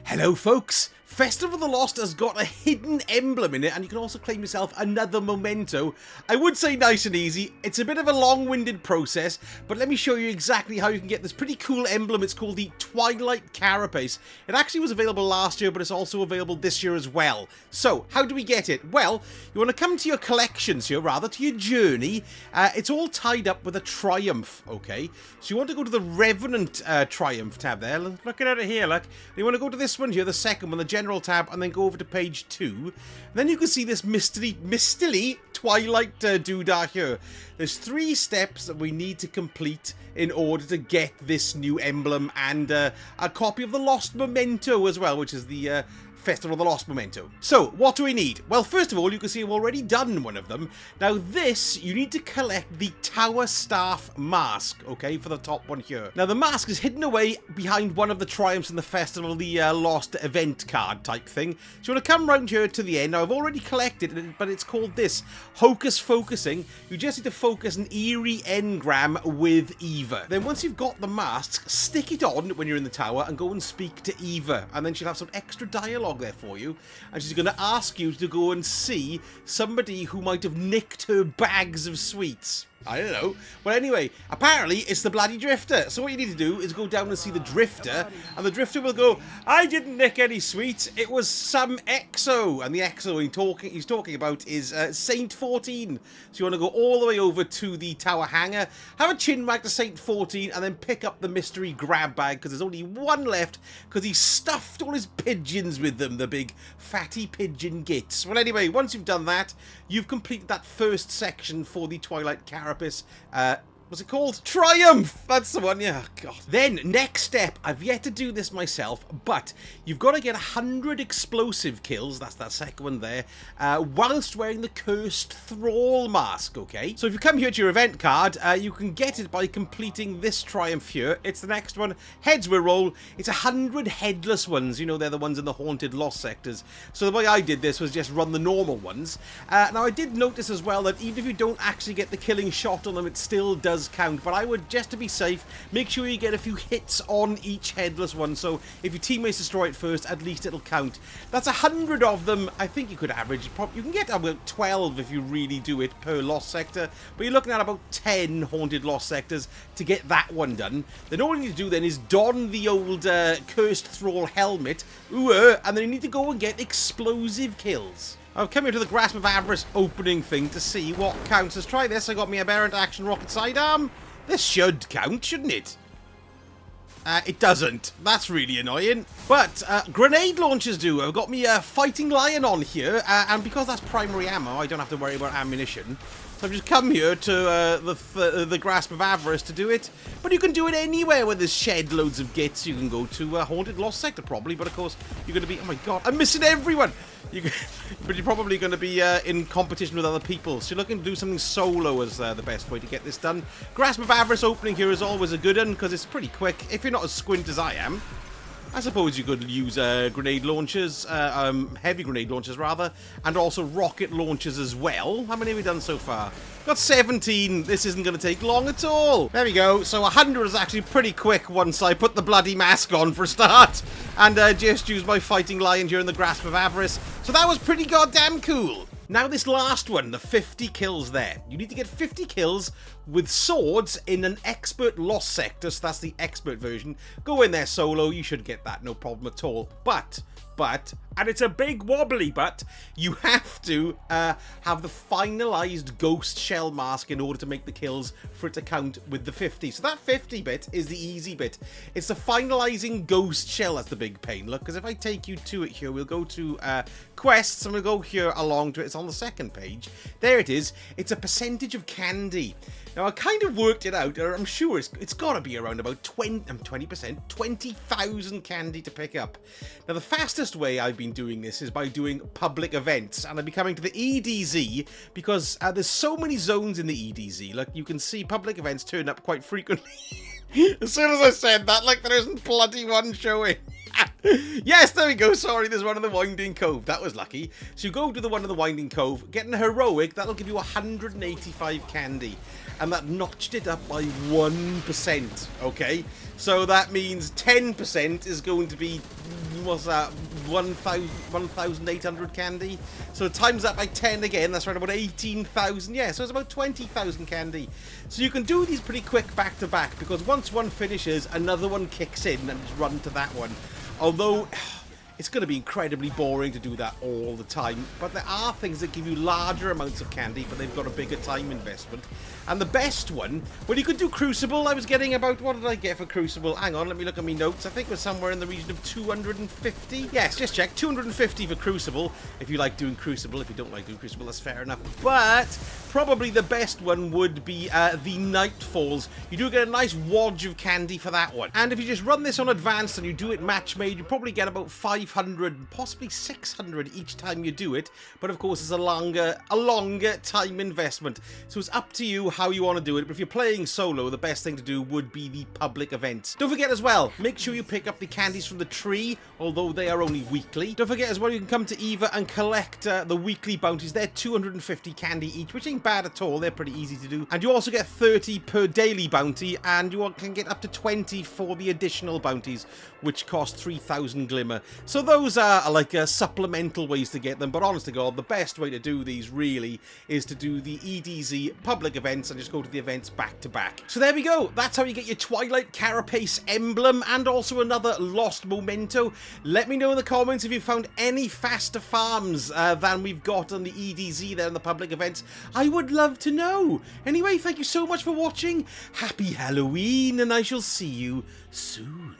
Hello folks, Festival of the Lost has got a hidden emblem in it, and you can also claim yourself another memento. I would say nice and easy. It's a bit of a long-winded process, but let me show you exactly how you can get this pretty cool emblem. It's called the Twilight Carapace. It actually was available last year, but it's also available this year as well. So, how do we get it? Well, you want to come to your collections here, rather, to your journey. It's all tied up with a Triumph, okay? So you want to go to the Revenant Triumph tab there. Look at it here, look. You want to go to this one here, the second one, the General tab, and then go over to page 2. Then you can see this mistily Twilight doodah here. There's 3 steps that we need to complete in order to get this new emblem and a copy of the Lost Memento as well, which is the Festival of the Lost Memento. So, what do we need? Well, first of all, you can see I've already done one of them. Now, this, you need to collect the Tower Staff Mask, okay, for the top one here. Now, the mask is hidden away behind one of the triumphs in the festival, the Lost event card type thing. So, you want to come round here to the end. Now, I've already collected it, but it's called this, Hocus Focusing. You just need to focus an eerie engram with Eva. Then, once you've got the mask, stick it on when you're in the tower and go and speak to Eva. And then she'll have some extra dialogue there for you, and she's going to ask you to go and see somebody who might have nicked her bags of sweets. I don't know. Well, anyway, apparently it's the bloody Drifter. So what you need to do is go down and see the Drifter, and the Drifter will go, I didn't nick any sweets, it was some EXO. And the EXO he's talking about is Saint 14. So you want to go all the way over to the tower hangar, have a chin wag to Saint 14, and then pick up the mystery grab bag, because there's only one left, because he stuffed all his pigeons with them, the big fatty pigeon gits. Well, anyway, once you've done that, you've completed that first section for the Twilight Carapace. What's it called? Triumph! That's the one, yeah. God. Then, next step, I've yet to do this myself, but you've got to get 100 explosive kills, that's that second one there, whilst wearing the Cursed Thrall mask, okay? So if you come here to your event card, you can get it by completing this Triumph here. It's the next one. Heads will roll. It's 100 headless ones. You know, they're the ones in the haunted lost sectors. So the way I did this was just run the normal ones. Now, I did notice as well that even if you don't actually get the killing shot on them, it still does count, but I would, just to be safe, make sure you get a few hits on each headless one, so if your teammates destroy it first, at least it'll count. That's 100 of them. I think you could average, you can get about 12 if you really do it per lost sector, but you're looking at about 10 haunted lost sectors to get that one done. Then all you need to do then is don the old Cursed Thrall helmet, and then you need to go and get explosive kills. I've come here to the Grasp of Avarice opening thing to see what counts. Let's try this. I got me Aberrant Action Rocket Sidearm. This should count, shouldn't it? It doesn't. That's really annoying. But grenade launchers do. I've got me Fighting Lion on here, and because that's primary ammo, I don't have to worry about ammunition. So I've just come here to the Grasp of Avarice to do it. But you can do it anywhere where there's shed loads of gits. You can go to Haunted Lost Sector probably, but of course you're going to be... Oh my god, I'm missing everyone! But you're probably going to be in competition with other people. So you're looking to do something solo as the best way to get this done. Grasp of Avarice opening here is always a good one, because it's pretty quick. If you're not as squint as I am, I suppose you could use grenade launchers, heavy grenade launchers rather, and also rocket launchers as well. How many have we done so far? Got 17. This isn't going to take long at all. There we go. So 100 is actually pretty quick once I put the bloody mask on for a start. And just use my Fighting Lion here in the Grasp of Avarice. So that was pretty goddamn cool. Now this last one, the 50 kills there. You need to get 50 kills with swords in an expert lost sector, so that's the expert version. Go in there solo, you should get that, no problem at all. But, and it's a big wobbly but, you have to have the finalized ghost shell mask in order to make the kills for it to count with the 50. So that 50 bit is the easy bit. It's the finalizing ghost shell that's the big pain. Look, because if I take you to it here, we'll go to quests, and we'll go here along to it. It's on the second page. There it is. It's a percentage of candy. Now, I kind of worked it out, or I'm sure it's got to be around about 20%, 20,000 candy to pick up. Now, the fastest way I've been doing this is by doing public events, and I'll be coming to the EDZ, because there's so many zones in the EDZ. Like, you can see public events turn up quite frequently. As soon as I said that, like, there isn't bloody one showing. Yes, there we go. Sorry, there's one in the Winding Cove. That was lucky. So you go to the one in the Winding Cove, getting a heroic, that'll give you 185 candy. And that notched it up by 1%, okay? So that means 10% is going to be, what's that, 1,800 candy? So times that by 10 again, that's right about 18,000. Yeah, so it's about 20,000 candy. So you can do these pretty quick back to back, because once one finishes, another one kicks in and just run to that one. Although, it's going to be incredibly boring to do that all the time. But there are things that give you larger amounts of candy, but they've got a bigger time investment. And the best one, well, you could do Crucible. I was getting about, what did I get for Crucible? Hang on, let me look at my notes. I think it was somewhere in the region of 250. Yes, just check. 250 for Crucible. If you like doing Crucible. If you don't like doing Crucible, that's fair enough. But probably the best one would be the Nightfalls. You do get a nice wodge of candy for that one. And if you just run this on Advanced and you do it match made, you probably get about 500, possibly 600 each time you do it. But of course, it's a longer time investment. So it's up to you how you want to do it. But if you're playing solo, the best thing to do would be the public events. Don't forget as well, make sure you pick up the candies from the tree, although they are only weekly. Don't forget as well, you can come to Eva and collect the weekly bounties. They're 250 candy each, which ain't bad at all. They're pretty easy to do. And you also get 30 per daily bounty, and you can get up to 20 for the additional bounties, which cost 3,000 glimmer. So those are like supplemental ways to get them. But honest to God, the best way to do these really is to do the EDZ public events and just go to the events back to back. So there we go. That's how you get your Twilight Carapace emblem and also another Lost Memento. Let me know in the comments if you found any faster farms than we've got on the EDZ there in the public events. I would love to know. Anyway, thank you so much for watching. Happy Halloween, and I shall see you soon.